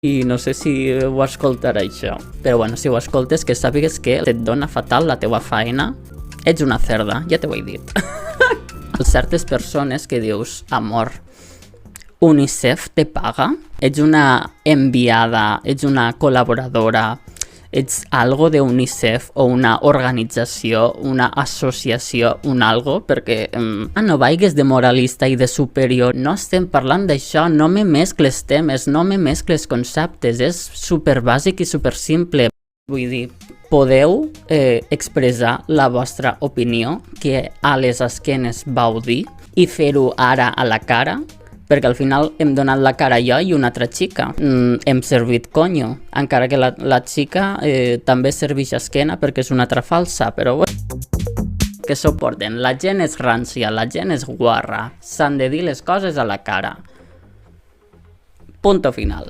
i no sé si ho escoltarà això. Però bueno, si ho escoltes, que sàpigues que et dona fatal la teua feina. Ets una cerda, ja t'ho he dit. Certes persones que dius, amor, UNICEF te paga? Ets una enviada, ets una col·laboradora, ets algo de UNICEF o una organització, una associació, un algo, perquè no vaigues de moralista i de superior. No estem parlant d'això, no me mescles temes, no me mescles conceptes, és super bàsic i super simple. Vull dir, podeu expressar la vostra opinió que a les esquenes vau dir i fer-ho ara a la cara, perquè al final hem donat la cara jo i una altra xica. Hem servit conyo, encara que la xica també serveix esquena perquè és una altra falsa, però bueno. Que suporten, la gent és rància, la gent és guarra, s'han de dir les coses a la cara. Punto final.